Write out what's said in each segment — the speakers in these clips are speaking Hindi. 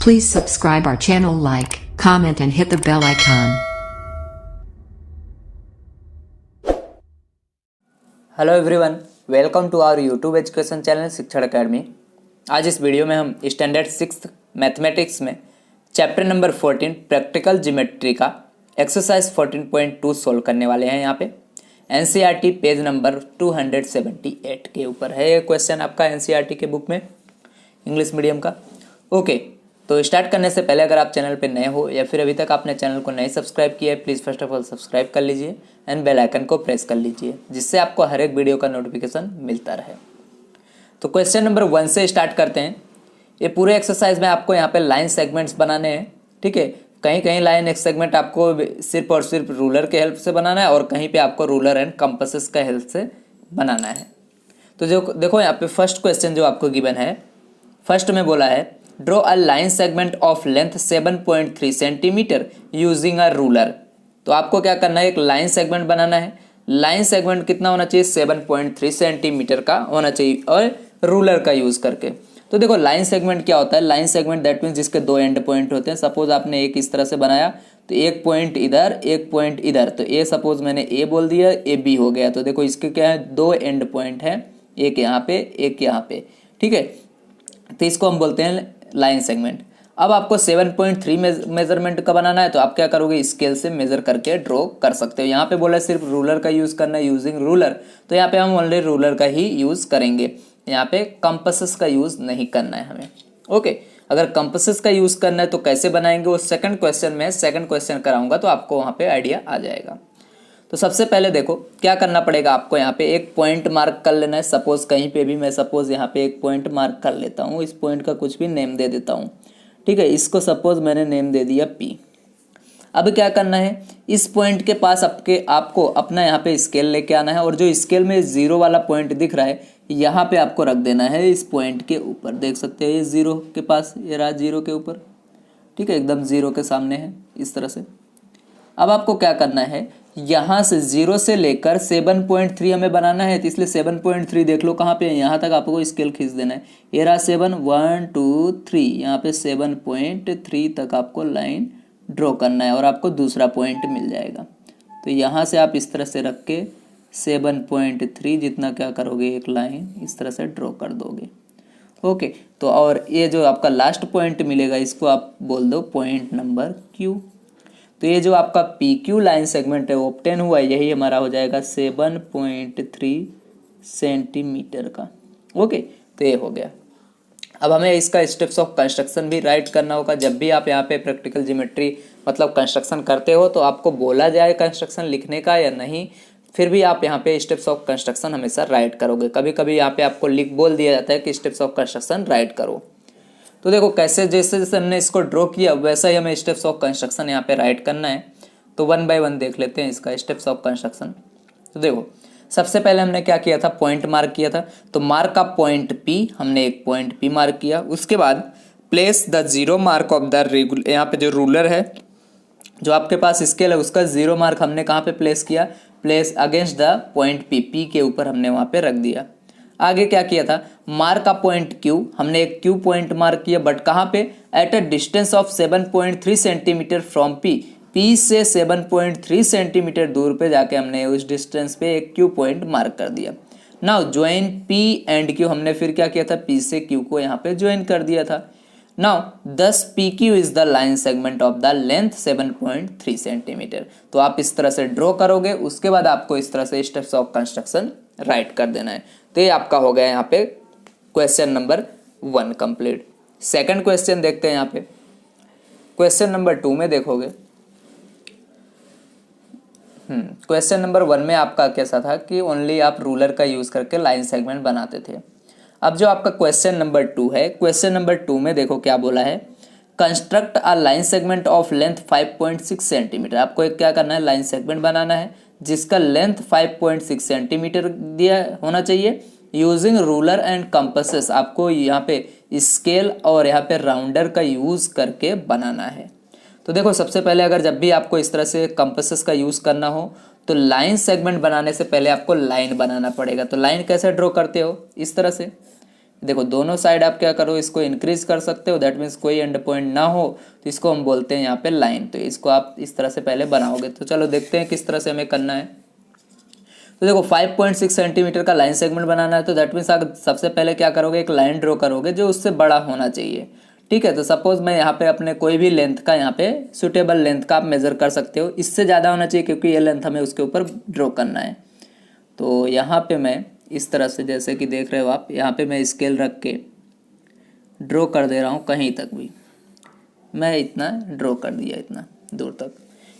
Please subscribe our channel, like, comment and hit the bell icon. Hello everyone, welcome to our YouTube education channel Shikshan Academy. आज इस वीडियो में हम स्टैंडर्ड 6th मैथमेटिक्स में चैप्टर नंबर 14 प्रैक्टिकल ज्योमेट्री का एक्सरसाइज 14.2 सोल्व करने वाले हैं। यहाँ पे एनसीईआरटी पेज नंबर 278 के ऊपर है ये क्वेश्चन आपका एनसीईआरटी के बुक में इंग्लिश मीडियम का। ओके, तो स्टार्ट करने से पहले अगर आप चैनल पे नए हो या फिर अभी तक आपने चैनल को नहीं सब्सक्राइब किया है, please first of all subscribe कर लीजिए एंड बेल आइकन को प्रेस कर लीजिए, जिससे आपको हर एक वीडियो का नोटिफिकेशन मिलता रहे। तो क्वेश्चन नंबर 1 से स्टार्ट करते हैं। ये पूरे एक्सरसाइज में आपको यहाँ पे लाइन सेगमेंट्स बनाने हैं, ठीक है। कहीं कहीं लाइन एक सेगमेंट आपको सिर्फ और सिर्फ रूलर के हेल्प से बनाना है और कहीं पे आपको रूलर एंड कंपासेस का हेल्प से बनाना है। तो जो देखो यहाँ पे फर्स्ट क्वेश्चन जो आपको गिवन है, फर्स्ट में बोला है draw a line segment of length 7.3 centimetre using a ruler. तो आपको क्या करना है, एक लाइन सेगमेंट बनाना है। लाइन सेगमेंट कितना होना चाहिए, 7.3 सेंटीमीटर का होना चाहिए और रूलर का यूज करके। तो देखो लाइन सेगमेंट क्या होता है, लाइन सेगमेंट दैट मीन्स जिसके दो एंड पॉइंट होते हैं। सपोज आपने एक इस तरह से बनाया तो एक पॉइंट इधर एक पॉइंट इधर, तो ए सपोज मैंने ए बोल दिया, ए बी हो गया। तो देखो इसके क्या है, दो एंड पॉइंट है, एक यहाँ पे एक यहाँ पे, ठीक है। तो इसको हम बोलते हैं लाइन सेगमेंट। अब आपको 7.3 मेजरमेंट का बनाना है, तो आप क्या करोगे, स्केल से मेजर करके ड्रॉ कर सकते हो। यहाँ पे बोला सिर्फ रूलर का यूज करना है, यूजिंग रूलर, तो यहाँ पे हम ओनली रूलर का ही यूज करेंगे। यहाँ पे कंपासेस का यूज नहीं करना है हमें। ओके, अगर कंपासेस का यूज करना है तो कैसे बनाएंगे, वो सेकंड क्वेश्चन में सेकंड क्वेश्चन कराऊंगा, तो आपको वहाँ पे आइडिया आ जाएगा। तो सबसे पहले देखो क्या करना पड़ेगा, आपको यहाँ पे एक पॉइंट मार्क कर लेना है। सपोज कहीं पे भी मैं सपोज यहाँ पे एक पॉइंट मार्क कर लेता हूँ, इस पॉइंट का कुछ भी नेम दे देता हूँ, ठीक है। इसको सपोज मैंने नेम दे दिया P। अब क्या करना है, इस पॉइंट के पास आपको अपना यहाँ पे स्केल लेके आना है और जो स्केल में जीरो वाला पॉइंट दिख रहा है यहाँ पे आपको रख देना है, इस पॉइंट के ऊपर। देख सकते हैं ये जीरो के पास, ये रहा जीरो के ऊपर, ठीक है, एकदम जीरो के सामने है इस तरह से। अब आपको क्या करना है, यहाँ से 0 से लेकर 7.3 हमें बनाना है, तो इसलिए 7.3 देख लो कहाँ पे है, यहाँ तक आपको स्केल खींच देना है। ये रहा 7, 1 2 3, यहाँ पे 7.3 तक आपको लाइन ड्रॉ करना है और आपको दूसरा पॉइंट मिल जाएगा। तो यहाँ से आप इस तरह से रख के 7.3 जितना क्या करोगे, एक लाइन इस तरह से ड्रॉ कर दोगे। ओके, तो और ये जो आपका लास्ट पॉइंट मिलेगा इसको आप बोल दो पॉइंट नंबर Q। तो ये जो आपका PQ लाइन सेगमेंट है वो ऑब्टेन हुआ है, यही हमारा हो जाएगा 7.3 सेंटीमीटर का। ओके, तो ये हो गया। अब हमें इसका स्टेप्स ऑफ कंस्ट्रक्शन भी राइट करना होगा। जब भी आप यहाँ पे प्रैक्टिकल ज्योमेट्री मतलब कंस्ट्रक्शन करते हो तो आपको बोला जाए कंस्ट्रक्शन लिखने का या नहीं, फिर भी आप यहाँ पे स्टेप्स ऑफ कंस्ट्रक्शन हमेशा राइट करोगे। कभी कभी यहाँ पे आपको बोल दिया जाता है कि स्टेप्स ऑफ कंस्ट्रक्शन राइट करो। तो देखो कैसे जैसे जैसे हमने इसको ड्रॉ किया वैसा ही हमें स्टेप्स ऑफ कंस्ट्रक्शन यहाँ पे राइट करना है। तो 1 बाय 1 देख लेते हैं इसका स्टेप्स ऑफ कंस्ट्रक्शन। तो देखो सबसे पहले हमने क्या किया था, पॉइंट मार्क किया था। तो मार्क का पॉइंट P, हमने एक पॉइंट P मार्क किया। उसके बाद place the zero mark off the यहाँ पे जो रूलर है, जो आपके पास स्केल है उसका जीरो मार्क हमने कहाँ पे प्लेस किया, place against the point P के ऊपर हमने वहाँ पे रख दिया। आगे क्या किया था, मार्क का पॉइंट Q, हमने एक Q पॉइंट मार्क किया, बट कहाँ पे, eight a distance of 7.3 centimetre from P से 7.3 सेंटीमीटर दूर पे जाके हमने उस डिस्टेंस पे एक Q पॉइंट मार्क कर दिया। Now join P and Q, हमने फिर क्या किया था, P से Q को यहाँ पे ज्वाइन कर दिया था। नाउ दस PQ is the line segment of the length 7.3 centimetre. तो आप इस तरह से ड्रॉ करोगे, उसके बाद आपको इस तरह से स्टेप्स ऑफ कंस्ट्रक्शन राइट कर देना है। तो ये आपका हो गया यहाँ पे question number 1 complete. Second question देखते हैं। यहाँ पे क्वेश्चन नंबर 2 में देखोगे, क्वेश्चन नंबर 1 में आपका कैसा था कि ओनली आप रूलर का यूज करके लाइन सेगमेंट बनाते थे। अब जो आपका क्वेश्चन नंबर 2 है, क्वेश्चन नंबर 2 में देखो क्या बोला है, construct a line segment of length 5.6 centimetre. आपको एक क्या करना है, लाइन सेगमेंट बनाना है जिसका लेंथ 5.6 सेंटीमीटर दिया होना चाहिए। यूजिंग रूलर एंड कंपासेस, आपको यहाँ पे स्केल और यहाँ पे राउंडर का यूज करके बनाना है। तो देखो सबसे पहले अगर जब भी आपको इस तरह से कंपासेस का यूज करना हो तो लाइन सेगमेंट बनाने से पहले आपको लाइन बनाना पड़ेगा। तो लाइन कैसे ड्रॉ करते हो, इस तरह से देखो दोनों साइड आप क्या करो, इसको इंक्रीज कर सकते हो, दैट मीन्स कोई एंड पॉइंट ना हो तो इसको हम बोलते हैं यहाँ पे लाइन। तो इसको आप इस तरह से पहले बनाओगे। तो चलो देखते हैं किस तरह से हमें करना है। तो देखो 5.6 सेंटीमीटर का लाइन सेगमेंट बनाना है, तो दैट मीन्स आप सबसे पहले क्या करोगे, एक लाइन ड्रॉ करोगे जो उससे बड़ा होना चाहिए। ठीक है, तो सपोज मैं यहाँ पे अपने कोई भी लेंथ का, यहाँ पे सुटेबल लेंथ का आप मेजर कर सकते हो, इससे ज़्यादा होना चाहिए क्योंकि ये लेंथ हमें उसके ऊपर ड्रॉ करना है। तो यहाँ पे मैं इस तरह से, जैसे कि देख रहे हो आप, यहाँ पे मैं स्केल रख के ड्रॉ कर दे रहा हूँ, कहीं तक भी मैं इतना ड्रॉ कर दिया, इतना दूर तक।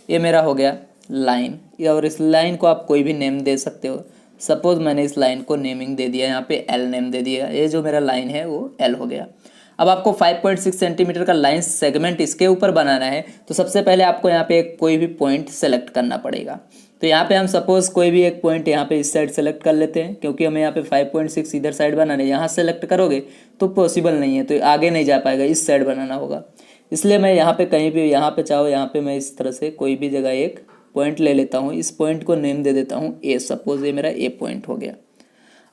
ये मेरा हो गया लाइन, और इस लाइन को आप कोई भी नेम दे सकते हो। सपोज मैंने इस लाइन को नेमिंग दे दिया, यहाँ पे एल नेम दे दिया, ये जो मेरा लाइन है वो एल हो गया। अब आपको 5.6 सेंटीमीटर का लाइन सेगमेंट इसके ऊपर बनाना है, तो सबसे पहले आपको यहाँ पे कोई भी पॉइंट सेलेक्ट करना पड़ेगा। तो यहाँ पे हम सपोज कोई भी एक पॉइंट यहाँ पे इस साइड सेलेक्ट कर लेते हैं, क्योंकि हमें यहाँ पे 5.6 इधर साइड बनाना है। यहाँ सेलेक्ट करोगे तो पॉसिबल नहीं है, तो आगे नहीं जा पाएगा, इस साइड बनाना होगा। इसलिए मैं यहाँ पे कहीं भी, यहाँ पे चाहो यहाँ पे मैं इस तरह से कोई भी जगह एक पॉइंट ले लेता हूँ, इस पॉइंट को नेम दे देता हूँ ए। सपोज ये मेरा ए पॉइंट हो गया।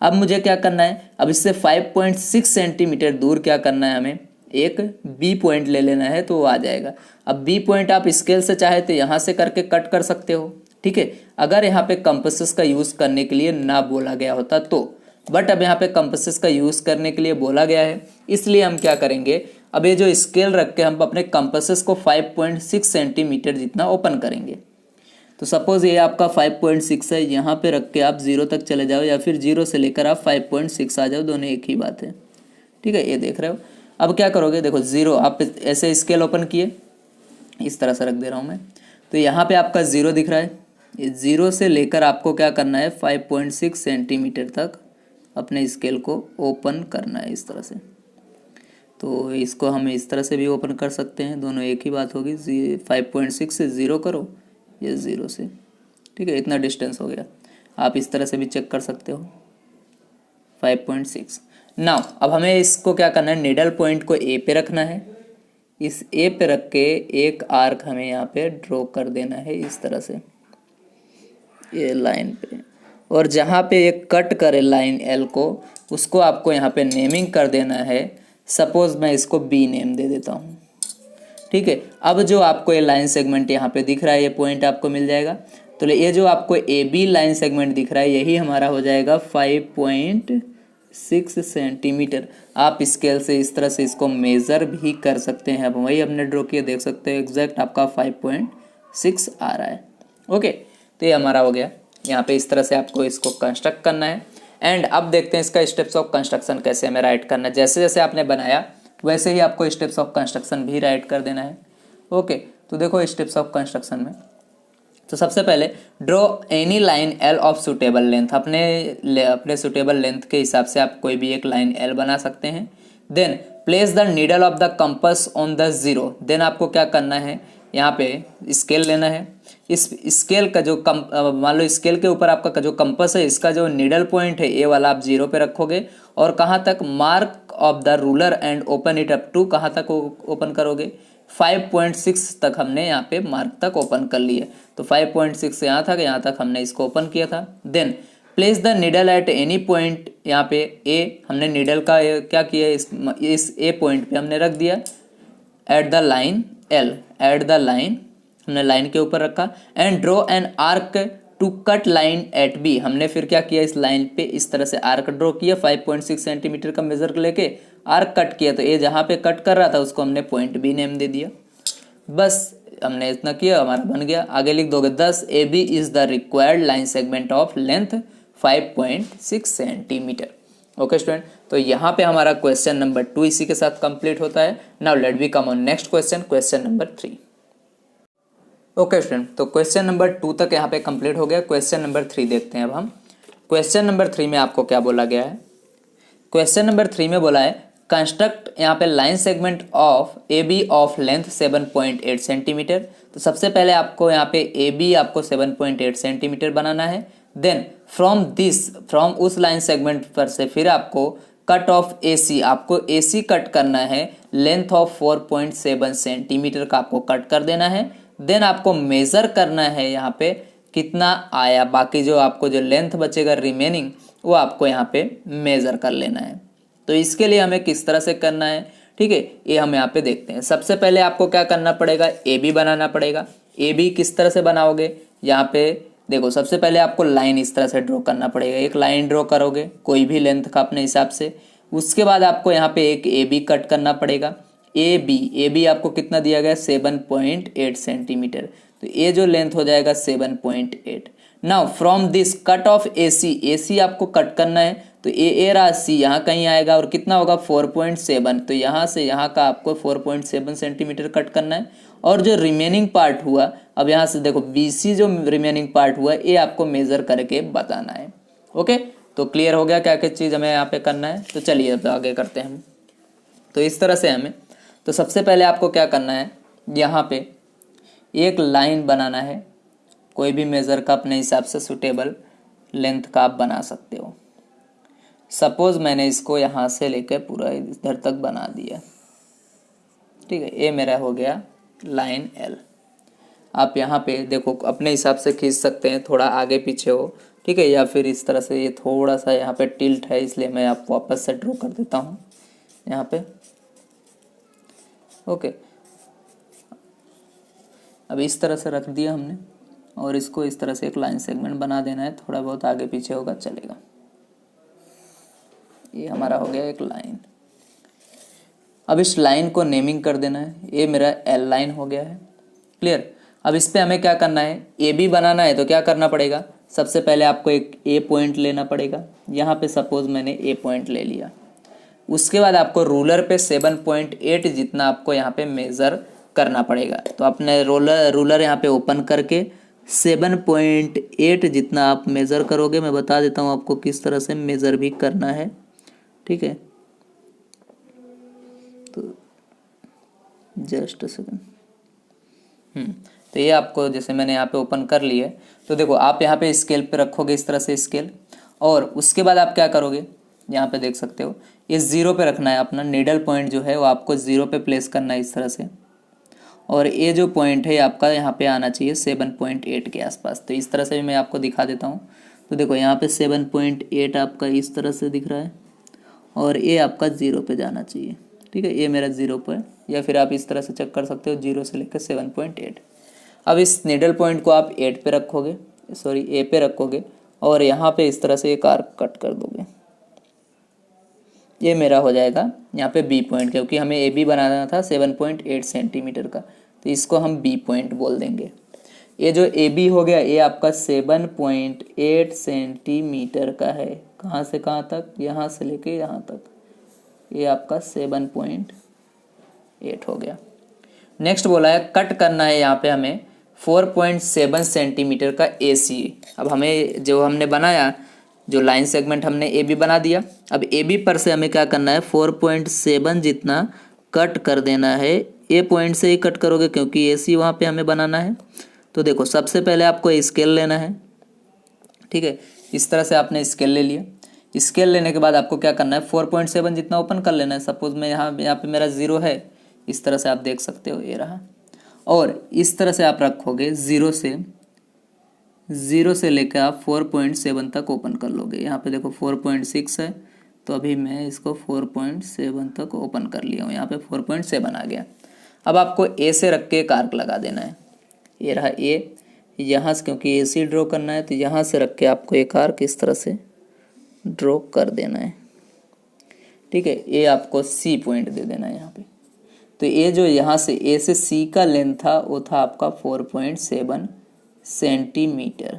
अब मुझे क्या करना है, अब इससे 5.6 सेंटीमीटर दूर क्या करना है, हमें एक बी पॉइंट ले लेना है, तो वो आ जाएगा। अब बी पॉइंट आप स्केल से चाहे तो यहाँ से करके कट कर सकते हो। ठीक है, अगर यहाँ पे कंपासेस का यूज़ करने के लिए ना बोला गया होता तो, बट अब यहाँ पे कंपासेस का यूज़ करने के लिए बोला गया है, इसलिए हम क्या करेंगे, अब ये जो स्केल रख के हम अपने कंपासेस को 5.6 सेंटीमीटर जितना ओपन करेंगे। तो सपोज ये आपका 5.6 है, यहाँ पे रख के आप 0 तक चले जाओ, या फिर 0 से लेकर आप 5.6 आ जाओ, दोनों एक ही बात है। ठीक है, ये देख रहे हो। अब क्या करोगे, देखो 0 आप ऐसे स्केल ओपन किए, इस तरह से रख दे रहा हूँ मैं, तो यहाँ पे आपका 0 दिख रहा है। ये 0 से लेकर आपको क्या करना है, 5.6 सेंटीमीटर तक अपने स्केल को ओपन करना है, इस तरह से। तो इसको हम इस तरह से भी ओपन कर सकते हैं, दोनों एक ही बात होगी। 5.6 से 0 करो, ये 0 से, ठीक है, इतना डिस्टेंस हो गया। आप इस तरह से भी चेक कर सकते हो, 5.6। नाउ अब हमें इसको क्या करना है, निडल पॉइंट को ए पे रखना है। इस ए पे रख के एक आर्क हमें यहाँ पे ड्रॉ कर देना है, इस तरह से, ये लाइन पे। और जहाँ पे ये कट करे लाइन एल को, उसको आपको यहाँ पे नेमिंग कर देना है। सपोज मैं इसको बी नेम दे देता हूँ। ठीक है, अब जो आपको ये लाइन सेगमेंट यहाँ पे दिख रहा है, ये पॉइंट आपको मिल जाएगा। तो ये जो आपको ए बी लाइन सेगमेंट दिख रहा है, यही हमारा हो जाएगा 5.6 सेंटीमीटर। आप स्केल से इस तरह से इसको मेज़र भी कर सकते हैं। अब वही हमने ड्रॉ किया, देख सकते हैं एग्जैक्ट आपका 5.6 आ रहा है। ओके, तो ये हमारा हो गया। यहाँ पे इस तरह से आपको इसको कंस्ट्रक्ट करना है। एंड अब देखते हैं इसका स्टेप्स ऑफ कंस्ट्रक्शन कैसे हमें राइट करना है। जैसे जैसे आपने बनाया वैसे ही आपको स्टेप्स ऑफ कंस्ट्रक्शन भी राइट कर देना है। ओके, तो देखो स्टेप्स ऑफ कंस्ट्रक्शन में, तो सबसे पहले draw any line L of suitable length. अपने सुटेबल लेंथ के हिसाब से आप कोई भी एक लाइन एल बना सकते हैं। Then place the needle of the compass on the 0। देन आपको क्या करना है, यहाँ पे स्केल लेना है। इस स्केल का जो मान लो स्केल के ऊपर आपका जो कंपास है, इसका जो नीडल पॉइंट है, ये वाला आप 0 पे रखोगे। और कहाँ तक, mark off the ruler and open it up to, कहाँ तक ओपन करोगे, 5.6 तक हमने यहाँ पे मार्क तक ओपन कर लिया। तो 5.6 से यहाँ तक हमने इसको ओपन किया था। Then place the needle at any point, यहाँ पे ए, हमने नीडल का क्या किया, इस ए पॉइंट पे हमने रख दिया। At the line L, at the line हमने लाइन के ऊपर रखा। And draw an arc to cut line at B, हमने फिर क्या किया, इस लाइन पे इस तरह से आर्क ड्रॉ किया, 5.6 सेंटीमीटर का मेजर लेके आर्क कट किया। तो ये जहाँ पे कट कर रहा था उसको हमने पॉइंट बी नेम दे दिया। बस हमने इतना किया, हमारा बन गया। आगे लिख दोगे 10 A B is the required line segment of length 5.6 centimetre. Okay student, तो यहाँ पे हमारा क्वेश्चन नंबर 2 इसी के साथ कंप्लीट होता है। Now let we come on next question, question number 3। Okay student, तो क्वेश्चन नंबर 2 तक यहाँ पे कंप्लीट हो गया। क्वेश्चन नंबर 3 देखते हैं अब हम। क्वेश्चन नंबर 3 में आपको क्या बोला गया है, क्वेश्चन नंबर 3 में बोला है कंस्ट्रक्ट यहाँ पे line segment of A B of length 7.8 centimetre. तो सबसे पहले आपको यहाँ पे ए बी आपको 7.8 सेंटीमीटर बनाना है। देन फ्रॉम उस लाइन सेगमेंट पर से फिर आपको कट ऑफ ए सी, आपको ए सी कट करना है, लेंथ ऑफ 4.7 सेंटीमीटर का आपको कट कर देना है। देन आपको मेज़र करना है यहाँ पे कितना आया, बाकी जो आपको जो लेंथ बचेगा रिमेनिंग, वो आपको यहाँ पे मेज़र कर लेना है। तो इसके लिए हमें किस तरह से करना है, ठीक है, ये हम यहाँ पे देखते हैं। सबसे पहले आपको क्या करना पड़ेगा, ए बी बनाना पड़ेगा। ए बी किस तरह से बनाओगे, यहाँ पे देखो सबसे पहले आपको लाइन इस तरह से ड्रॉ करना पड़ेगा। एक लाइन ड्रॉ करोगे कोई भी लेंथ का अपने हिसाब से। उसके बाद आपको यहाँ पे एक ए बी कट करना पड़ेगा। ए बी आपको कितना दिया गया, 7.8 सेंटीमीटर। तो ये जो लेंथ हो जाएगा 7.8। Now from this cut off A C आपको कट करना है। तो ए रहा सी यहाँ कहीं आएगा और कितना होगा 4.7। तो यहाँ से यहाँ का आपको 4.7 सेंटीमीटर कट करना है। और जो रिमेनिंग पार्ट हुआ, अब यहाँ से देखो बी सी जो रिमेनिंग पार्ट हुआ ये आपको मेजर करके बताना है। ओके, तो क्लियर हो गया क्या क्या चीज़ हमें यहाँ पे करना है। तो चलिए अब आगे करते हैं हम। तो इस तरह से हमें, तो सबसे पहले आपको क्या करना है, यहाँ पे एक लाइन बनाना है। कोई भी मेज़र का अपने हिसाब से सूटेबल लेंथ का आप बना सकते हो। सपोज़ मैंने इसको यहाँ से लेकर पूरा इधर तक बना दिया, ठीक है, ये मेरा हो गया लाइन एल। आप यहाँ पे देखो अपने हिसाब से खींच सकते हैं, थोड़ा आगे पीछे हो, ठीक है, या फिर इस तरह से। ये थोड़ा सा यहाँ पे टिल्ट है इसलिए मैं आपको वापस से ड्रॉ कर देता हूँ यहाँ पे। ओके, अब इस तरह से रख दिया हमने और इसको इस तरह से एक लाइन सेगमेंट बना देना है। थोड़ा बहुत आगे पीछे होगा चलेगा। ये हमारा हो गया एक लाइन। अब इस लाइन को नेमिंग कर देना है। ये मेरा एल लाइन हो गया है, क्लियर। अब इस पे हमें क्या करना है, ए बी बनाना है। तो क्या करना पड़ेगा, सबसे पहले आपको एक ए पॉइंट लेना पड़ेगा। यहाँ पे सपोज मैंने ए पॉइंट ले लिया। उसके बाद आपको रूलर पे 7.8 जितना आपको यहाँ पे मेज़र करना पड़ेगा। तो अपने रूलर यहाँ पे ओपन करके 7.8 जितना आप मेज़र करोगे। मैं बता देता हूँ आपको किस तरह से मेज़र भी करना है, ठीक है। तो जस्ट सेकंड। तो ये आपको, जैसे मैंने यहाँ पे ओपन कर लिया है, तो देखो आप यहाँ पे स्केल पे रखोगे इस तरह से स्केल। और उसके बाद आप क्या करोगे, यहाँ पे देख सकते हो ये 0 पे रखना है। अपना नीडल पॉइंट जो है वो आपको 0 पे प्लेस करना है इस तरह से। और ये जो पॉइंट है आपका यहाँ पे आना चाहिए 7.8 के आसपास। तो इस तरह से भी मैं आपको दिखा देता हूँ। तो देखो यहाँ पे 7.8 आपका इस तरह से दिख रहा है और ये आपका 0 पे जाना चाहिए, ठीक है। ये मेरा 0 पे, या फिर आप इस तरह से चेक कर सकते हो 0 से लेकर 7.8। अब इस नीडल पॉइंट को आप 8 पे रखोगे, सॉरी ए पे रखोगे और यहाँ पे इस तरह से एक आर्क कट कर दोगे। ये मेरा हो जाएगा यहाँ पे बी पॉइंट, क्योंकि हमें ए बी बनाना था 7.8 सेंटीमीटर का, तो इसको हम बी पॉइंट बोल देंगे। ये जो ए बी हो गया ये आपका 7.8 सेंटीमीटर का है। कहाँ से कहाँ तक, यहाँ से लेके यहाँ तक, ये आपका 7.8 हो गया। नेक्स्ट बोला है कट करना है यहाँ पे हमें 4.7 सेंटीमीटर का ए सी। अब हमें जो हमने बनाया, जो लाइन सेगमेंट हमने ए बी बना दिया। अब ए बी पर से हमें क्या करना है, 4.7 जितना कट कर देना है। ए पॉइंट से ही कट करोगे क्योंकि ए सी वहाँ पे हमें बनाना है। तो देखो सबसे पहले आपको स्केल लेना है, ठीक है। इस तरह से आपने स्केल ले लिया। स्केल लेने के बाद आपको क्या करना है, 4.7 जितना ओपन कर लेना है। सपोज मैं यहाँ पे मेरा 0 है, इस तरह से आप देख सकते हो ये रहा। और इस तरह से आप रखोगे 0 से लेकर आप 4.7 तक ओपन कर लोगे। यहाँ पे देखो 4.6 है, तो अभी मैं इसको 4.7 तक ओपन कर लिया हूँ। यहाँ पे 4.7 आ गया। अब आपको ए से रख के एक आर्क लगा देना है। ये रहा ए, यहाँ से क्योंकि ए सी ड्रॉ करना है तो यहाँ से रख के आपको एक आर्क इस तरह से ड्रॉ कर देना है, ठीक है। ये आपको सी पॉइंट दे देना है यहाँ पे। तो ये जो यहाँ से ए से सी का लेंथ था वो था आपका 4.7 सेंटीमीटर,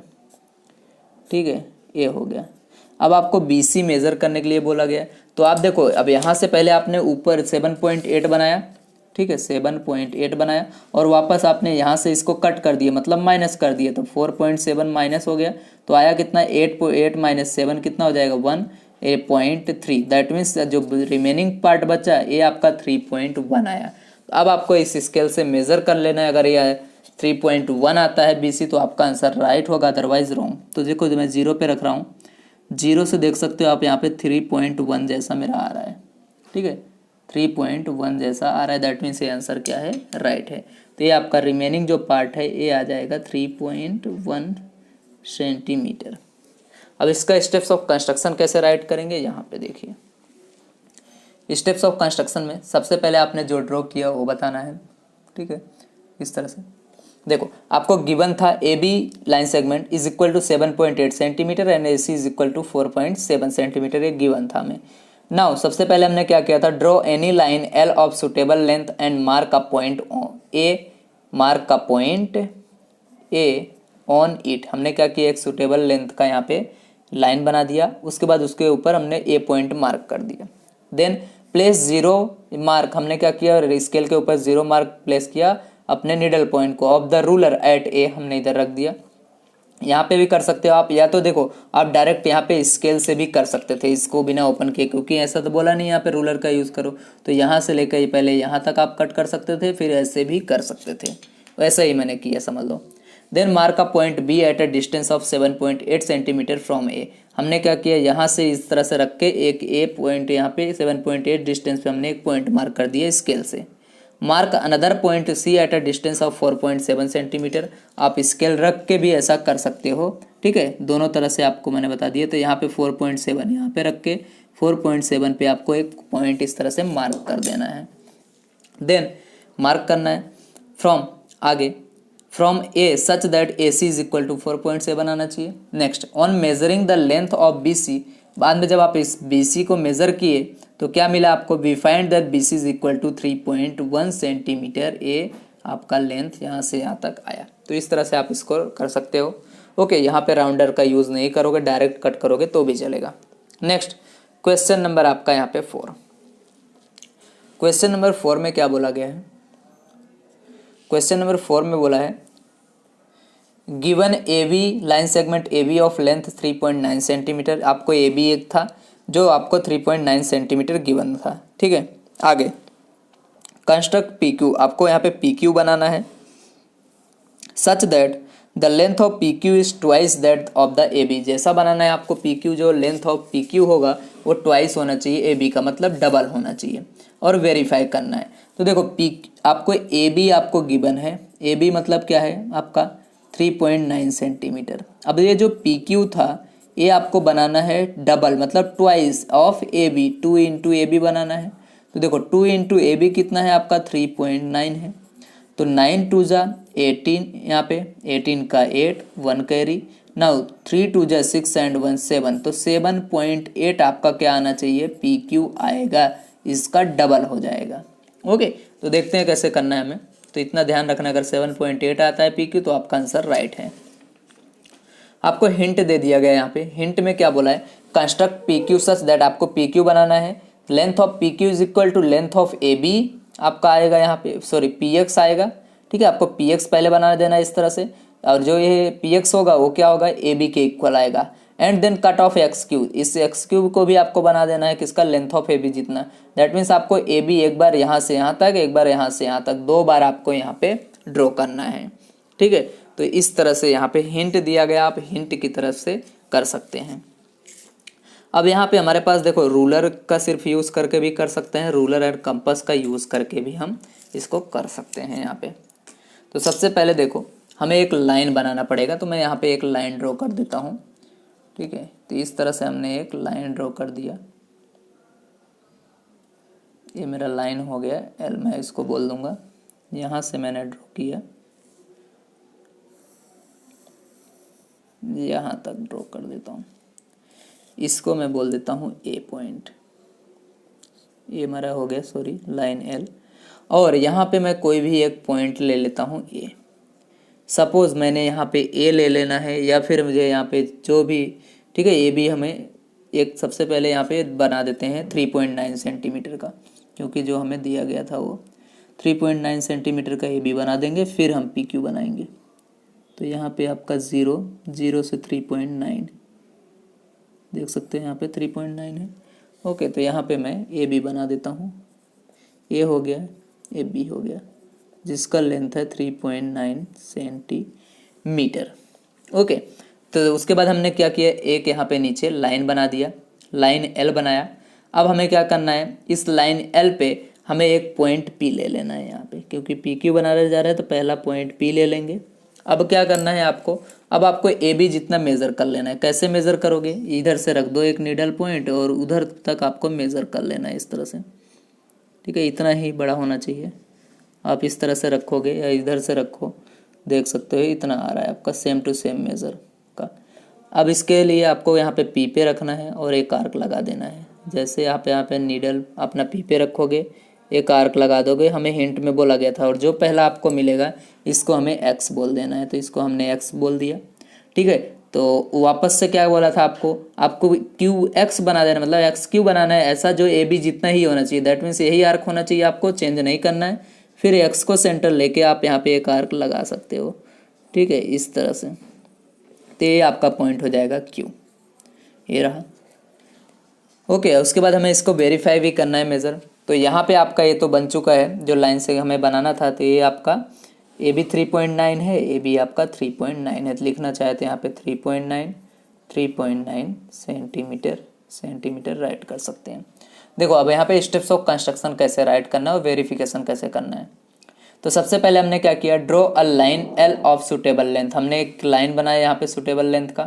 ठीक है। ये हो गया। अब आपको बी सी मेज़र करने के लिए बोला गया। तो आप देखो अब यहाँ से पहले आपने ऊपर 7.8 बनाया, ठीक है, 7.8 बनाया और वापस आपने यहाँ से इसको कट कर दिया, मतलब माइनस कर दिया। तो 4.7 माइनस हो गया तो आया कितना, 8 माइनस 7 कितना हो जाएगा, 1.3। दैट मीन्स जो रिमेनिंग पार्ट बचा ये आपका 3.1 आया। अब आपको इस स्केल से मेज़र कर लेना है। अगर ये 3.1 आता है BC तो आपका आंसर राइट होगा, अदरवाइज रॉन्ग। तो देखो मैं 0 पे रख रहा हूँ, 0 से देख सकते हो आप यहाँ पे 3.1 जैसा मेरा आ रहा है, ठीक है, 3.1 जैसा आ रहा है। दैट मीन्स ये आंसर क्या है, राइट है। तो ये आपका रिमेनिंग जो पार्ट है ये आ जाएगा 3.1 सेंटीमीटर। अब इसका स्टेप्स ऑफ कंस्ट्रक्शन कैसे राइट करेंगे, यहाँ पे देखिए। स्टेप्स ऑफ कंस्ट्रक्शन में सबसे पहले आपने जो ड्रॉ किया वो बताना है, ठीक है। इस तरह से देखो, आपको गिवन था A B line segment is equal to 7.8 centimetre and A C is equal to 4.7 centimetre, ये गिवन था हमें। नाउ सबसे पहले हमने क्या किया था, draw any line L of suitable length and mark a point A on it. हमने क्या किया, एक सुटेबल लेंथ का यहाँ पे लाइन बना दिया, उसके बाद उसके ऊपर हमने ए पॉइंट मार्क कर दिया। देन प्लेस 0 मार्क, हमने क्या किया, स्केल के ऊपर 0 मार्क प्लेस किया अपने निडल पॉइंट को ऑफ द रूलर एट ए, हमने इधर रख दिया। यहाँ पे भी कर सकते हो आप, या तो देखो आप डायरेक्ट यहाँ पे स्केल से भी कर सकते थे इसको बिना ओपन किए, क्योंकि ऐसा तो बोला नहीं यहाँ पे रूलर का यूज़ करो, तो यहाँ से लेकर पहले यहाँ तक आप कट कर सकते थे, फिर ऐसे भी कर सकते थे, वैसा ही मैंने किया, समझ लो। Then mark a point B at a distance of 7.8 centimetre from A. हमने क्या किया, यहाँ से इस तरह से रख के एक ए पॉइंट यहाँ पे 7.8 डिस्टेंस पे हमने एक पॉइंट मार्क कर दिया स्केल से। Mark another point C at a distance of 4.7 centimetre. आप स्केल रख के भी ऐसा कर सकते हो, ठीक है, दोनों तरह से आपको मैंने बता दिया। तो यहाँ पे 4.7 यहाँ पे रख के 4.7 पे आपको एक पॉइंट इस तरह से मार्क कर देना है। देन मार्क करना है फ्रॉम आगे, from A such that A C is equal to 4.7 आना चाहिए। Next, on measuring the length of B C, बाद में जब आप इस बी सी को मेजर किए तो क्या मिला आपको, we find that B C is equal to 3.1 centimetre. ए आपका लेंथ यहाँ से यहाँ तक आया। तो इस तरह से आप इसको कर सकते हो। ओके, यहाँ पे राउंडर का यूज़ नहीं करोगे, डायरेक्ट कट करोगे तो भी चलेगा। नेक्स्ट क्वेश्चन नंबर आपका यहाँ पे 4। क्वेश्चन नंबर 4 में क्या बोला गया है, क्वेश्चन नंबर 4 में बोला है given A B line segment A B of length 3.9 centimetre. आपको ए बी एक था जो आपको 3.9 सेंटीमीटर गिवन था, ठीक है। आगे कंस्ट्रक्ट पी क्यू, आपको यहाँ पे पी क्यू बनाना है such that the length of P Q is twice that of the A B. जैसा बनाना है आपको पी क्यू, जो लेंथ ऑफ पी क्यू होगा वो ट्वाइस होना चाहिए ए बी का, मतलब डबल होना चाहिए, और वेरीफाई करना है। तो देखो पी आपको ए बी आपको गिवन है, ए बी मतलब क्या है आपका 3.9 सेंटीमीटर। अब ये जो पी क्यू था ये आपको बनाना है डबल, मतलब twice of A B, 2 into A B बनाना है। तो देखो 2 इंटू ए बी कितना है आपका 3.9 है, तो 9 2 जा 18, यहाँ पे 18 का 8 1 कैरी, नाउ 3 2 जा 6 एंड 1 7, तो 7.8 आपका क्या आना चाहिए, पी क्यू आएगा, इसका डबल हो जाएगा। ओके, तो देखते हैं कैसे करना है हमें। तो इतना ध्यान रखना, अगर 7.8 आता है पी क्यू तो आपका आंसर राइट है। आपको हिंट दे दिया गया यहाँ पे, हिंट में क्या बोला है, construct P Q such that, आपको पी क्यू बनाना है, length of P Q is equal to length of A B आपका आएगा यहाँ पे, सॉरी पी एक्स आएगा, ठीक है। आपको पी एक्स पहले बना देना इस तरह से, और जो ये पी एक्स होगा वो क्या होगा, ए बी के इक्वल आएगा। And then cut off X cube, इस एक्स क्यूब को भी आपको बना देना है किसका, लेंथ ऑफ ए बी जितना। दैट मीन्स आपको ए बी एक बार यहाँ से यहाँ तक, एक बार यहाँ से यहाँ तक, 2 बार आपको यहाँ पे ड्रॉ करना है, ठीक है। तो इस तरह से यहाँ पे हिंट दिया गया, आप हिंट की तरफ से कर सकते हैं। अब यहाँ पे हमारे पास देखो रूलर का सिर्फ यूज़ करके भी कर सकते हैं, रूलर एंड कंपास का यूज़ करके भी हम इसको कर सकते हैं यहाँ पे। तो सबसे पहले देखो हमें एक लाइन बनाना पड़ेगा, तो मैं यहाँ पे एक लाइन ड्रॉ कर देता हूँ, ठीक है। तो इस तरह से हमने एक लाइन ड्रॉ कर दिया, ये मेरा लाइन हो गया एल, मैं इसको बोल दूंगा, यहाँ से मैंने ड्रॉ किया, यहाँ तक ड्रॉ कर देता हूँ, इसको मैं बोल देता हूँ ए पॉइंट, ये मेरा हो गया सॉरी लाइन एल। और यहाँ पे मैं कोई भी एक पॉइंट ले लेता हूँ ए, सपोज़ मैंने यहाँ पे ए ले लेना है, या फिर मुझे यहाँ पे जो भी, ठीक है, ए भी हमें एक सबसे पहले यहाँ पे बना देते हैं 3.9 सेंटीमीटर का, क्योंकि जो हमें दिया गया था वो 3.9 सेंटीमीटर का ए बी बना देंगे, फिर हम पी क्यू बनाएंगे। तो यहाँ पे आपका 0 से 3.9 देख सकते हैं, यहाँ पे 3.9 है। ओके, तो यहाँ पे मैं ए बी बना देता हूँ, ए हो गया, ए बी हो गया, जिसका लेंथ है 3.9 सेंटीमीटर। ओके, तो उसके बाद हमने क्या किया, एक यहाँ पे नीचे लाइन बना दिया, लाइन एल बनाया। अब हमें क्या करना है, इस लाइन एल पे हमें एक पॉइंट पी ले लेना है यहाँ पे, क्योंकि पी क्यू बनाने जा रहे हैं तो पहला पॉइंट पी ले लेंगे। अब क्या करना है आपको, अब आपको ए बी जितना मेज़र कर लेना है। कैसे मेज़र करोगे, इधर से रख दो एक नीडल पॉइंट और उधर तक आपको मेज़र कर लेना है इस तरह से। ठीक है, इतना ही बड़ा होना चाहिए। आप इस तरह से रखोगे या इधर से रखो, देख सकते हो इतना आ रहा है आपका सेम टू सेम मेज़र का। अब इसके लिए आपको यहाँ पे पी पे रखना है और एक आर्क लगा देना है। जैसे आप यहाँ पे नीडल अपना पी पे रखोगे, एक आर्क लगा दोगे, हमें हिंट में बोला गया था, और जो पहला आपको मिलेगा इसको हमें एक्स बोल देना है, तो इसको हमने एक्स बोल दिया। ठीक है, तो वापस से क्या बोला था आपको क्यू एक्स बना देना, मतलब एक्स क्यू बनाना है, ऐसा जो ए बी जितना ही होना चाहिए, दैट मीन्स यही आर्क होना चाहिए, आपको चेंज नहीं करना है। फिर एक्स को सेंटर लेके आप यहाँ पे एक आर्क लगा सकते हो। ठीक है, इस तरह से, तो ये आपका पॉइंट हो जाएगा क्यू, ये रहा। ओके, उसके बाद हमें इसको वेरीफाई भी करना है मेज़र। तो यहाँ पे आपका ये तो बन चुका है जो लाइन से हमें बनाना था, तो ये आपका ए बी 3.9 है, ए बी आपका 3.9 है, तो लिखना चाहते हैं यहाँ पे 3.9 सेंटीमीटर राइट कर सकते हैं। देखो अब यहाँ पे स्टेप्स ऑफ कंस्ट्रक्शन कैसे राइट करना है और वेरिफिकेशन कैसे करना है। तो सबसे पहले हमने क्या किया, draw a line L of suitable length, हमने एक लाइन बनाया यहाँ पे सुटेबल लेंथ का।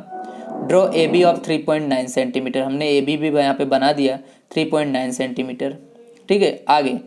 Draw A B of 3.9 centimetre, हमने ए बी भी यहाँ पे बना दिया 3.9 सेंटीमीटर। ठीक है, आगे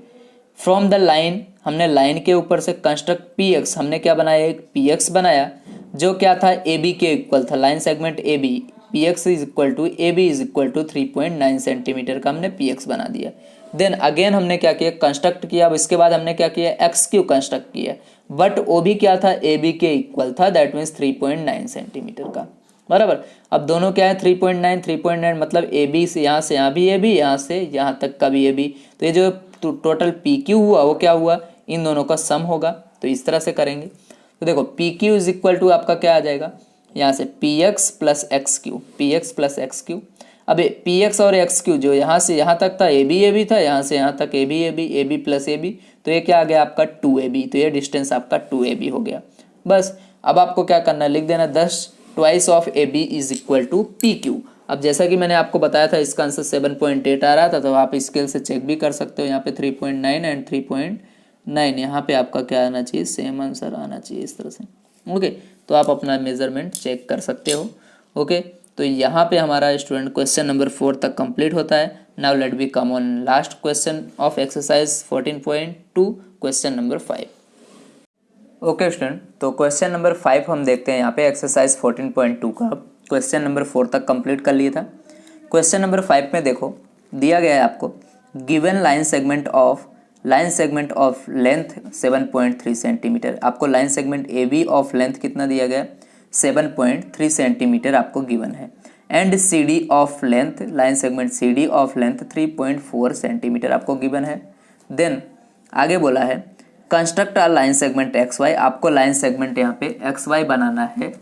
फ्रॉम द लाइन, हमने लाइन के ऊपर से कंस्ट्रक्ट पी एक्स, हमने क्या बनाया, एक पी एक्स बनाया जो क्या था ए बी के इक्वल था, line segment A B, P X is equal to A B is equal to 3.9 centimetre का हमने पी एक्स बना दिया। देन अगेन हमने क्या किया, कंस्ट्रक्ट किया। अब इसके बाद हमने क्या किया, एक्स क्यू कंस्ट्रक्ट किया, बट वो भी क्या था, ए बी के इक्वल था, दैट मीन्स 3.9 सेंटीमीटर का, बराबर। अब दोनों क्या है 3.9 मतलब ए बी से यहाँ भी ए बी, यहाँ से यहाँ तक का भी ए बी, तो ये जो टोटल पी क्यू हुआ वो क्या हुआ, इन दोनों का सम होगा। तो इस तरह से करेंगे। तो देखो P Q is equal to आपका क्या आ जाएगा, यहाँ से P X plus X Q, P X plus X Q. अब पी एक्स और एक्स क्यू जो यहाँ से यहाँ तक था ए बी था, यहाँ से यहाँ तक A B plus A B, तो ये क्या आ गया आपका 2ab, तो ये डिस्टेंस आपका 2ab हो गया। बस अब आपको क्या करना है, लिख देना 10 twice of A B is equal to P Q. अब जैसा कि मैंने आपको बताया था इसका आंसर 7.8 आ रहा था, तो आप स्केल से चेक भी कर सकते हो। यहाँ पे 3.9 एंड 3.9, यहाँ पे आपका क्या आना चाहिए, सेम आंसर आना चाहिए इस तरह से। ओके, तो आप अपना मेजरमेंट चेक कर सकते हो। ओके, तो यहाँ पे हमारा स्टूडेंट क्वेश्चन नंबर 4 तक कंप्लीट होता है। Now let be come on last question of exercise 14.2, question number 5। Okay student, तो क्वेश्चन नंबर 5 हम देखते हैं। यहाँ पे एक्सरसाइज 14.2 का क्वेश्चन नंबर 4 तक कंप्लीट कर लिया था। क्वेश्चन नंबर 5 में देखो दिया गया है आपको, given line segment of length 7.3 centimetre. आपको line segment A B of length कितना दिया गया, 7.3 सेंटीमीटर आपको गिवन है। And C D of length, line segment C D of length 3.4 centimetre आपको गिवन है। देन आगे बोला है construct a line segment X Y, आपको लाइन सेगमेंट यहाँ पे एक्स वाई बनाना है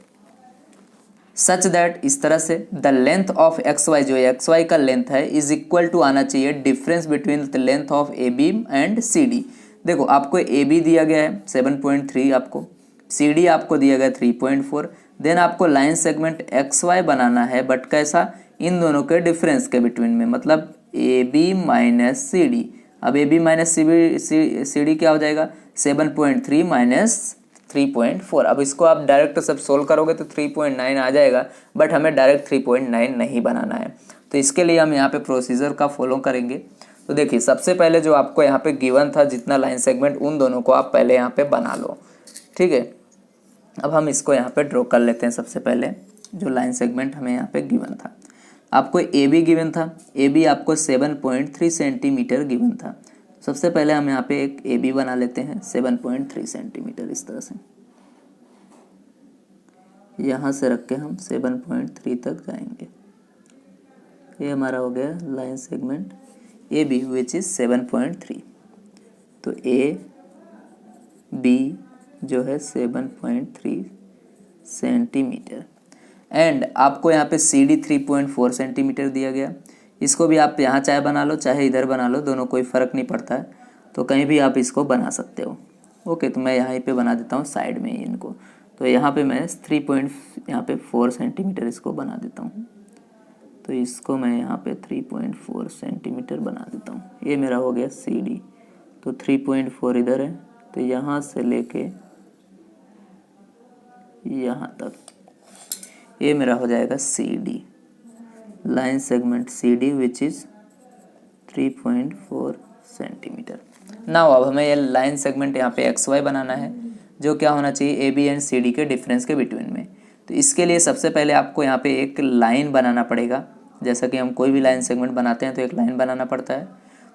सच दैट, इस तरह से the length of X Y, जो एक्स वाई का लेंथ है इज इक्वल टू आना चाहिए difference between the length of A B and C D. देखो आपको ए बी दिया गया है 7.3, आपको सी डी आपको दिया गया 3.4। देन आपको लाइन सेगमेंट एक्स वाई बनाना है, बट कैसा, इन दोनों के डिफरेंस के बिटवीन में, मतलब A B minus C D. अब A B minus C D क्या हो जाएगा, 7.3 माइनस 3.4। अब इसको आप डायरेक्ट सब सोल्व करोगे तो 3.9 आ जाएगा, बट हमें डायरेक्ट 3.9 नहीं बनाना है। तो इसके लिए हम यहाँ पे प्रोसीजर का फॉलो करेंगे। तो देखिए सबसे पहले जो आपको यहाँ पे गिवन था जितना लाइन सेगमेंट, उन दोनों को आप पहले यहाँ पे बना लो। ठीक है, अब हम इसको यहाँ पे ड्रॉ कर लेते हैं। सबसे पहले जो लाइन सेगमेंट हमें यहाँ पे गिवन था, आपको ए बी गिवन था, ए बी आपको 7.3 सेंटीमीटर गिवन था। सबसे पहले हम यहाँ पे एक ए बी बना लेते हैं 7.3 सेंटीमीटर, इस तरह से यहाँ से रख के हम 7.3 तक जाएंगे। ये हमारा हो गया line segment A B which is 7.3। तो ए बी जो है 7.3 सेंटीमीटर। एंड आपको यहाँ पे सी डी 3.4 सेंटीमीटर दिया गया। इसको भी आप यहाँ चाहे बना लो चाहे इधर बना लो, दोनों कोई फ़र्क नहीं पड़ता है, तो कहीं भी आप इसको बना सकते हो। ओके, तो मैं यहाँ पे बना देता हूँ साइड में ही इनको। तो यहाँ पे मैं 3.4 सेंटीमीटर इसको बना देता हूँ। तो इसको मैं यहाँ पे 3.4 सेंटीमीटर बना देता हूँ। ये मेरा हो गया सी डी। तो 3.4 इधर है, तो यहाँ से लेके यहाँ तक ये मेरा हो जाएगा C D, line segment C D which is 3.4 centimetre. Now अब हमें ये लाइन सेगमेंट यहाँ पे एक्स वाई बनाना है, जो क्या होना चाहिए, A B and C D के डिफरेंस के बिटवीन में। तो इसके लिए सबसे पहले आपको यहाँ पे एक लाइन बनाना पड़ेगा। जैसा कि हम कोई भी लाइन सेगमेंट बनाते हैं तो एक लाइन बनाना पड़ता है।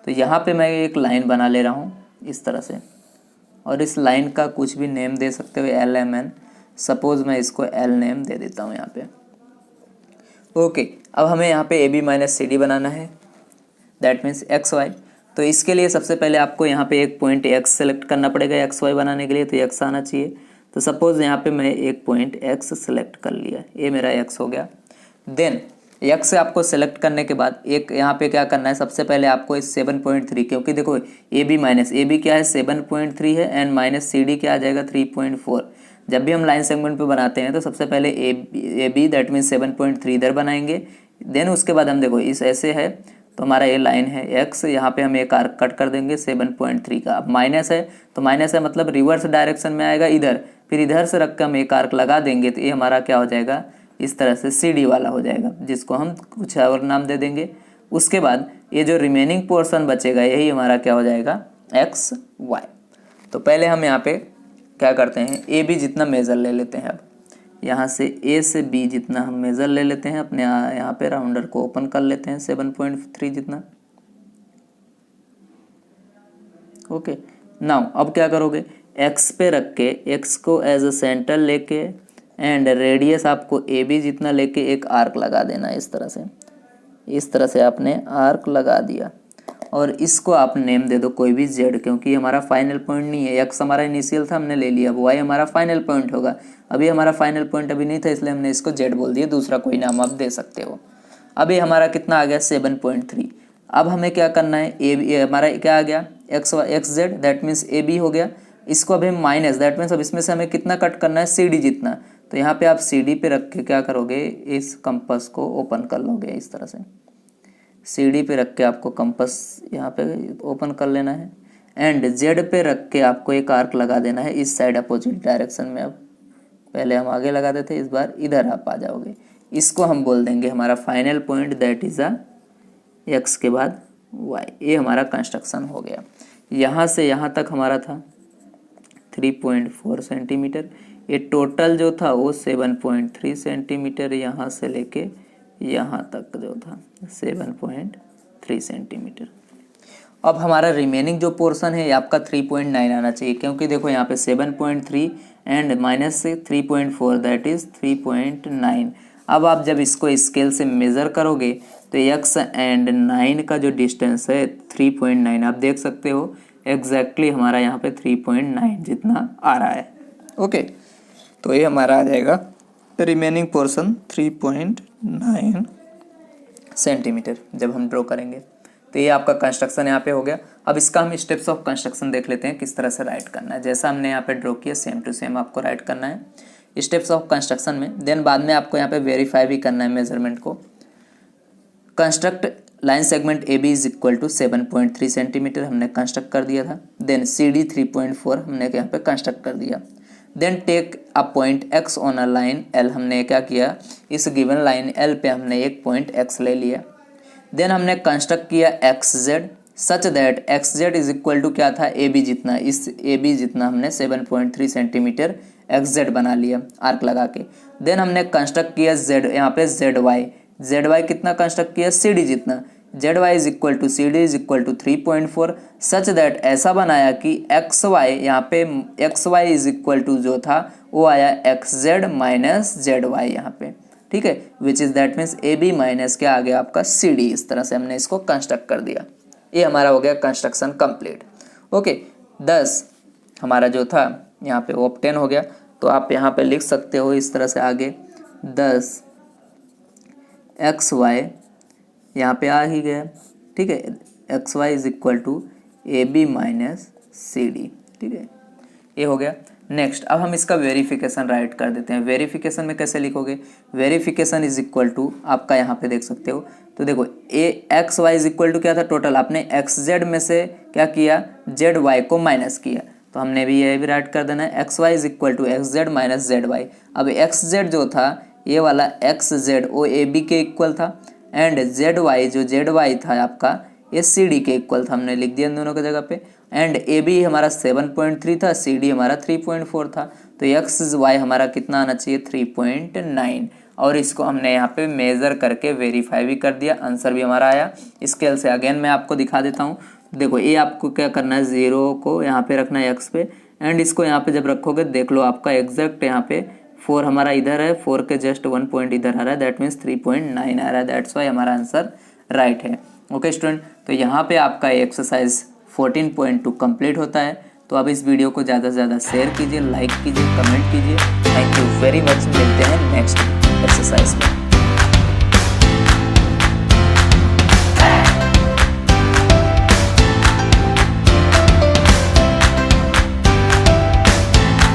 तो यहाँ पे मैं एक लाइन बना ले रहा हूँ इस तरह से, और इस लाइन का कुछ भी नेम दे सकते हो, एल एम एन। सपोज मैं इसको एल नेम दे देता हूँ यहाँ पे। ओके, अब हमें यहाँ पे A B minus C D बनाना है, दैट मीन्स एक्स वाई। तो इसके लिए सबसे पहले आपको यहाँ पे एक पॉइंट एक्स सेलेक्ट करना पड़ेगा एक्स वाई बनाने के लिए, तो एक्स आना चाहिए। तो सपोज यहाँ पे मैं एक पॉइंट एक्स सेलेक्ट कर लिया, ये मेरा एक्स हो गया। देन एक्स से आपको सेलेक्ट करने के बाद एक यहाँ पे क्या करना है, सबसे पहले आपको इस 7.3, क्योंकि देखो A B minus A B क्या है 7.3 है, एंड माइनस सी डी क्या आ जाएगा 3.4। जब भी हम लाइन सेगमेंट पे बनाते हैं तो सबसे पहले ए बी दैट मीन्स 7.3 इधर बनाएंगे। देन उसके बाद हम देखो इस ऐसे है तो हमारा ये लाइन है एक्स, यहाँ पे हम एक आर्क कट कर देंगे 7.3 का। अब माइनस है तो माइनस है मतलब रिवर्स डायरेक्शन में आएगा इधर, फिर इधर से रख के हम एक आर्क लगा देंगे तो ये हमारा क्या हो जाएगा, इस तरह से सी डी वाला हो जाएगा, जिसको हम कुछ और नाम दे देंगे। उसके बाद ये जो रिमेनिंग पोर्शन बचेगा यही हमारा क्या हो जाएगा, एक्स वाई। तो पहले हम यहाँ पे क्या करते हैं, ए बी जितना मेज़र ले लेते हैं। अब यहाँ से ए से बी जितना हम मेज़र ले लेते हैं, अपने यहाँ पे राउंडर को ओपन कर लेते हैं 7.3 जितना। ओके, नाउ अब क्या करोगे, एक्स पे रख के एक्स को एज अ सेंटर लेके एंड रेडियस आपको ए बी जितना लेके एक आर्क लगा देना है इस तरह से आपने आर्क लगा दिया। और इसको आप नेम दे दो कोई भी जेड, क्योंकि हमारा फाइनल पॉइंट नहीं है। एक्स हमारा इनिशियल था हमने ले लिया, अब वाई हमारा फाइनल पॉइंट होगा। अभी हमारा फाइनल पॉइंट अभी नहीं था इसलिए हमने इसको जेड बोल दिया, दूसरा कोई नाम आप दे सकते हो। अभी हमारा कितना आ गया 7.3। अब हमें क्या करना है, ए हमारा क्या आ गया X Z that means A B हो गया। इसको अभी माइनस दैट मीन्स अब इसमें से हमें कितना कट करना है, सी डी जितना। तो यहाँ पे आप सी डी पे रख के क्या करोगे, इस कंपास को ओपन कर लोगे इस तरह से। सी डी पे रख के आपको कंपास यहाँ पे ओपन कर लेना है एंड जेड पे रख के आपको एक आर्क लगा देना है इस साइड अपोजिट डायरेक्शन में। अब पहले हम आगे लगाते थे, इस बार इधर आप आ जाओगे। इसको हम बोल देंगे हमारा final point that is a x के बाद वाई। ये हमारा कंस्ट्रक्शन हो गया। यहाँ से यहाँ तक हमारा था 3.4 सेंटीमीटर। ये टोटल जो था वो 7.3 सेंटीमीटर, यहाँ से लेके यहाँ तक जो था 7.3 सेंटीमीटर। अब हमारा रिमेनिंग जो पोर्शन है ये आपका 3.9 आना चाहिए, क्योंकि देखो यहाँ पे 7.3 एंड माइनस से 3.4 दैट इज़ 3.9। अब आप जब इसको स्केल से मेज़र करोगे तो x एंड 9 का जो डिस्टेंस है 3.9 आप देख सकते हो एग्जैक्टली हमारा यहाँ पे 3.9 जितना आ रहा है। ओके, तो ये हमारा आ जाएगा रिमेनिंग पोर्शन 3.9 सेंटीमीटर जब हम ड्रॉ करेंगे। तो ये आपका कंस्ट्रक्शन यहाँ पे हो गया। अब इसका हम स्टेप्स ऑफ कंस्ट्रक्शन देख लेते हैं किस तरह से राइट करना है। जैसा हमने यहाँ पे ड्रॉ किया सेम टू सेम आपको राइट करना है स्टेप्स ऑफ कंस्ट्रक्शन में। देन बाद में आपको यहाँ पे वेरीफाई भी करना है मेजरमेंट को। Construct line segment A B is equal to 7.3 centimetre हमने कंस्ट्रक्ट कर दिया था। देन सी डी 3.4 हमने यहाँ पे कंस्ट्रक्ट कर दिया। Then take a point X on a line L, हमने क्या किया इस गिवन लाइन एल पे हमने एक पॉइंट एक्स ले लिया। देन हमने कंस्ट्रक्ट किया X Z such that X Z is equal to क्या था ए बी जितना, इस ए बी जितना हमने 7.3 सेंटीमीटर एक्स जेड बना लिया आर्क लगा के। देन हमने कंस्ट्रक्ट किया जेड, यहाँ पे जेड वाई कितना कंस्ट्रक्ट किया सी डी जितना, Z Y is equal to C D is equal to 3.4 such that ऐसा बनाया कि एक्स वाई यहाँ पे X Y is equal to जो था वो आया X Z minus Z Y यहाँ पे, ठीक है, which is that means A B minus क्या आ गया आपका सी डी। इस तरह से हमने इसको कंस्ट्रक्ट कर दिया। ये हमारा हो गया कंस्ट्रक्शन कंप्लीट। ओके, 10 हमारा जो था यहाँ पे ऑब्टेन हो गया। तो आप यहाँ पे लिख सकते हो इस तरह से आगे 10 एक्स वाई यहाँ पे आ ही गया, ठीक है, X Y is equal to A B minus C D, ठीक है, ये हो गया। नेक्स्ट अब हम इसका वेरिफिकेशन राइट कर देते हैं। वेरिफिकेशन में कैसे लिखोगे, वेरिफिकेशन इज इक्वल टू आपका यहाँ पे देख सकते हो। तो देखो ए X Y is equal to क्या था टोटल, आपने एक्स जेड में से क्या किया जेड वाई को माइनस किया, तो हमने भी ये भी राइट कर देना है X Y is equal to X Z minus Z Y. अब एक्स जेड जो था ये वाला एक्स जेड वो ए बी के इक्वल था एंड जेड वाई जो जेड वाई था आपका ये सी डी के इक्वल था, हमने लिख दिया इन दोनों की जगह पे। एंड ए बी हमारा 7.3 था, सी डी हमारा 3.4 था, तो एक्स वाई हमारा कितना आना चाहिए 3.9। और इसको हमने यहाँ पे मेज़र करके वेरीफाई भी कर दिया, आंसर भी हमारा आया। स्केल से अगेन मैं आपको दिखा देता हूँ। देखो ये आपको क्या करना है, 0 को यहाँ पे रखना है एक्स पे, एंड इसको यहाँ पे जब रखोगे देख लो आपका एग्जैक्ट यहाँ पे 4 हमारा इधर है, 4 के जस्ट 1 पॉइंट इधर आ रहा है, दैट मीन्स 3.9 आ रहा है, दैट्स वाई हमारा आंसर राइट है। ओके स्टूडेंट, तो यहाँ पे आपका एक्सरसाइज 14.2 कंप्लीट होता है। तो आप इस वीडियो को ज़्यादा से ज़्यादा शेयर कीजिए, लाइक कीजिए, कमेंट कीजिए। थैंक यू वेरी मच, मिलते हैं नेक्स्ट एक्सरसाइज में।